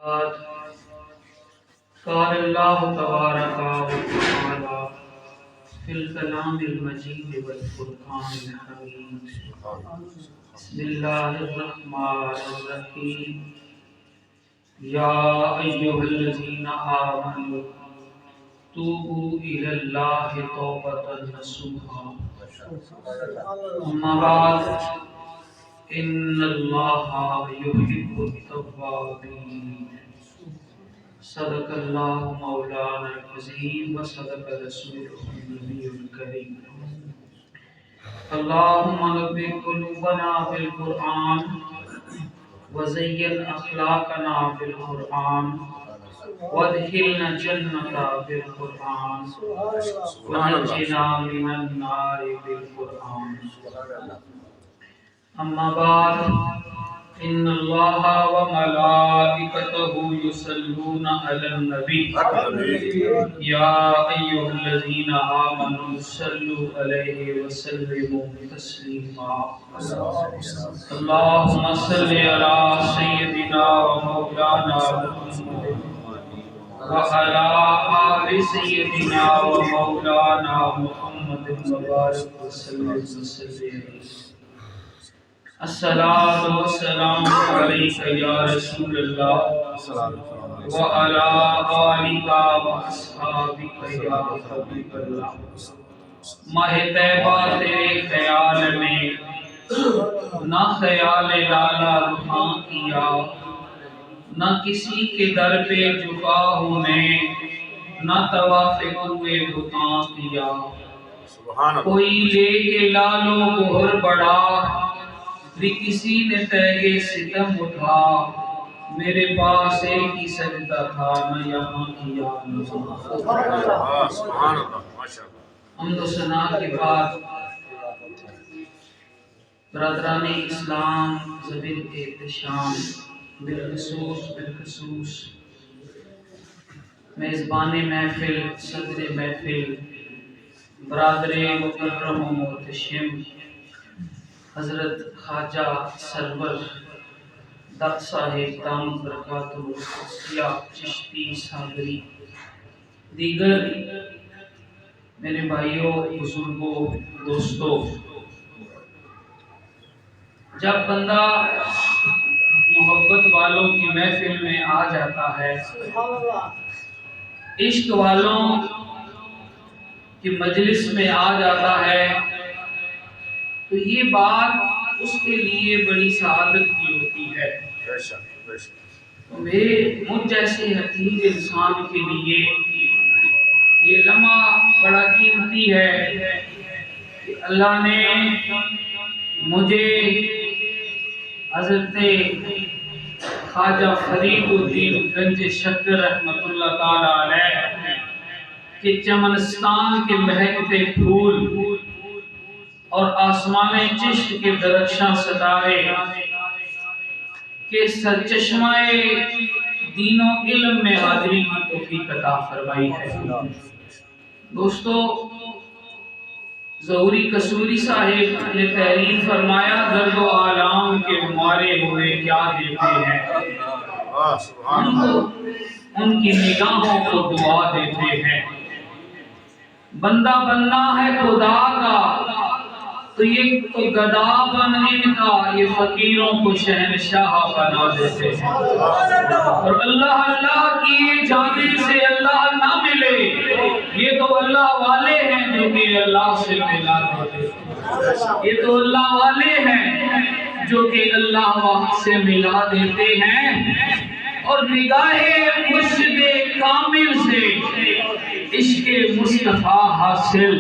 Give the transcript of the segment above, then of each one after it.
بعد قال اللہ تبارک و تعالی فی الکلام المجید والفرقان الحمید بسم اللہ الرحمن الرحیم یا ایھا الذین آمنوا توبوا الی اللہ توبۃ نصوحا اما بعد ان اللہ یحب التوابین صدق اللہ مولانا العظیم و صدق رسولہ النبی الکریم اللہم نبی قلوبنا بالقرآن وزین اخلاقنا بالقرآن وادخلنا جنت بالقرآن ونجنا من النار بالقرآن اما بعد ان اللہ و ملائکتہ یصلون علی النبی یا ایھا الذین آمنوا صلوا علیہ وسلموا تسلیما اللہم صل علی سیدنا و مولانا وعلی آل سیدنا و مولانا محمد مبارک وسلم تسلیما الصلاۃ والسلام علیک یا رسول اللہ وعلی آلک و اصحابک یا حبیب اللہ۔ ماہ طیبہ تیرے خیال میں نہ خیال لالا رخاں کیا، نہ کسی کے در پہ جھکا ہوں میں، نہ طواف کوئے بتاں کیا۔ کوئی لے کے لالو گہر بڑا بھی کسی نے تیغ ستم اٹھا، میرے پاس ایک ہی سجدہ تھا نہ یہاں کیا حمد و ثنا کے بعد برادران اسلام ذوی احتشام بالخصوص میزبان محفل، صدر محفل، برادر مکرم و محتشم حضرت خواجہ سرور دت صاحب دامت برکاتہ القدسیہ چشتی صابری، دیگر میرے بھائیوں، بزرگوں، دوستوں، جب بندہ محبت والوں کی محفل میں آ جاتا ہے، عشق والوں کی مجلس میں آ جاتا ہے، تو یہ بات اس کے لیے بڑی سعادت کی ہوتی ہے۔ مجھ جیسے حقیر انسان کے لیے یہ لمحہ بڑا قیمتی ہے کہ اللہ نے مجھے حضرت خواجہ فرید الدین گنج شکر رحمۃ اللہ تعالی علیہ کہ چمنستان کے مہکتے پھول اور آسمان چشم کے درخشاں ستارے کے سرچشمہ دین و علم میں حاضری کی توفیق عطا فرمائی ہے۔ دوستو، ظہوری قصوری صاحب نے تحریر فرمایا، درد و آلام کے مارے ہوئے کیا دیتے ہیں، ان کی نگاہوں کو دعا دیتے ہیں۔ بندہ بننا ہے خدا کا تو یہ تو گدا بن ان کا، یہ فقیروں کو شہنشاہ بنا دیتے ہیں۔ اور اللہ اللہ کیے جانے سے اللہ نہ ملے، یہ تو اللہ والے ہیں جو کہ اللہ سے ملا دیتے ہیں۔ یہ تو اللہ والے ہیں جو کہ اللہ سے ملا دیتے ہیں، اور نگاہ مرشد کامل سے عشق مصطفیٰ حاصل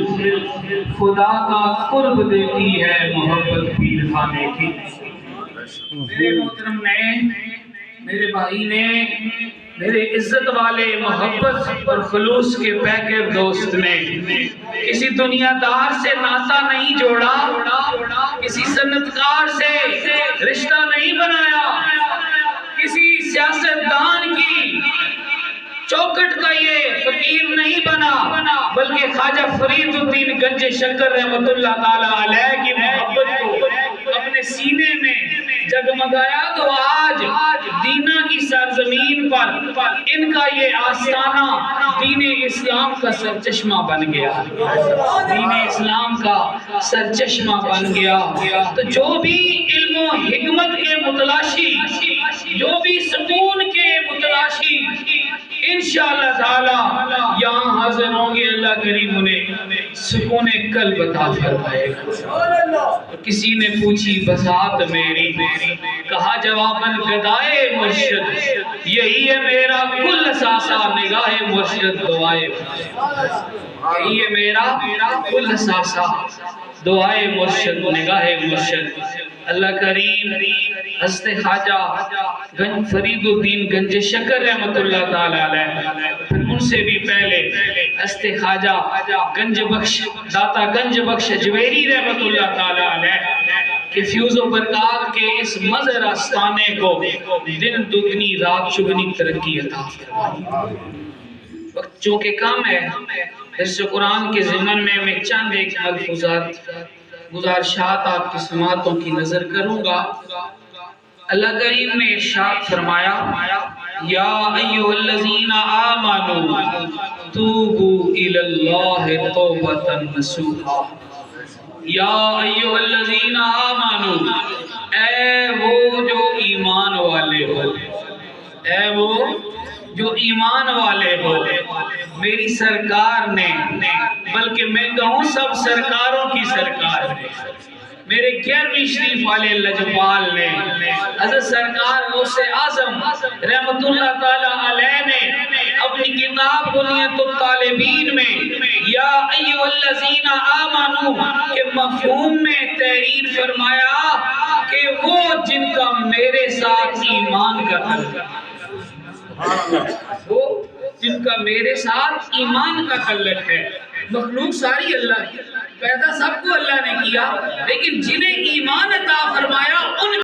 خدا کا قرب دیتی ہے محبت پیر خانے کی۔ میرے محترم نے، میرے بھائی نے، میرے عزت والے محبت اور خلوص کے پیکر دوست نے کسی دنیا دار سے ناطہ نہیں جوڑا، کسی صنعتکار سے رشتہ نہیں بنایا، کسی سیاستدان کی چوکٹ کا یہ فقیر نہیں بنا، بلکہ خواجہ فرید الدین گنج شکر رحمۃ اللہ تعالی علیہ کی محبت کو اپنے سینے میں جگمگایا تو آج دینا کی سرزمین پر ان کا یہ آستانہ دین اسلام کا سرچشمہ بن گیا، دین اسلام کا سرچشمہ بن گیا۔ تو جو بھی علم و حکمت کے متلاشی، جو بھی سکون کے متلاشی انشاءاللہ تعالی یہاں حاضر ہوں گے، اللہ کریم انہیں سکون قلب عطا فرمائے گا۔ کسی نے پوچھی بساط میری، کہا جواباً گدائے مرشد، یہی ہے میرا کل اثاثہ نگاہ مرشد دعائے، یہی ہے میرا کل اثاثہ دعائے مرشد نگاہ مرشد۔ اللہ کریم حضرت خواجہ فرید الدین گنج شکر رحمت اللہ تعالی علیہ، پھر ان سے بھی پہلے حضرت خواجہ گنج بخش داتا گنج بخش اجویری رحمت اللہ تعالی علیہ کہ فیوز و برکات کے اس مظہر آستانے کو دن دگنی رات چگنی ترقی عطا فرمائے۔ وقت چونکہ کم ہے، درس قرآن کے ضمن میں چند ایک ملفوظات گزارشات آپ کی سماعتوں کی نظر کروں گا۔ اللہ کریم نے ارشاد فرمایا، یا ایھا الذین آمنوا توبوا الی اللہ توبۃ نصوحا، یا ایھا الذین آمنوا، اے وہ جو ایمان والے ہو، اے وہ جو ایمان والے ہو، میری سرکار نے، بلکہ میں کہوں سب سرکاروں کی سرکار نے، میرے 11ویں شریف والے لجپال نے، حضرت سرکار غوث اعظم رحمت اللہ تعالی علیہ نے اپنی کتاب بنیت الطالبین میں یا ایھا الذین آمنوا کے مفہوم میں تحریر فرمایا کہ وہ جن کا میرے ساتھ ایمان کا تعلق، وہ جن کا میرے ساتھ ایمان کا تعلق ہے۔ مخلوق ساری اللہ کی، پیدا سب کو اللہ نے کیا، لیکن جنہیں ایمان عطا فرمایا ان